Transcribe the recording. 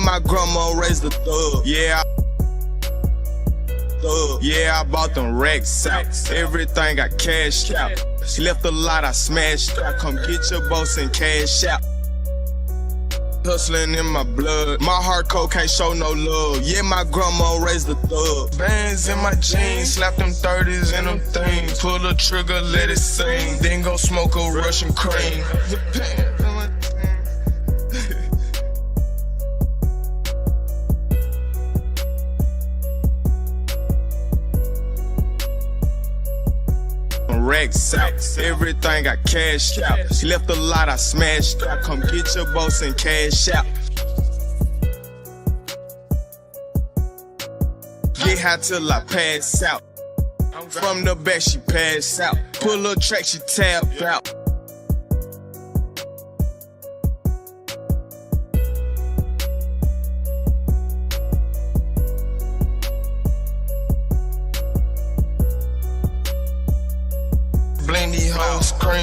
my grandma raised a thug. Yeah, I bought them racks out. Everything got cashed out. She left a lot, I smashed out. Come get your boss and cash out. Hustling in my blood. My heart cold, can't show no love. Yeah, my grandma raised a thug. Bands in my jeans, slap them 30s in them things. Pull the trigger, let it sing. Then go smoke a Russian cream. Racks out, everything got cashed out. She left a lot, I smashed out. Come get your boss and cash out. Get high till I pass out. From the back she pass out. Pull a track, she tap out. Blend these hoes cream.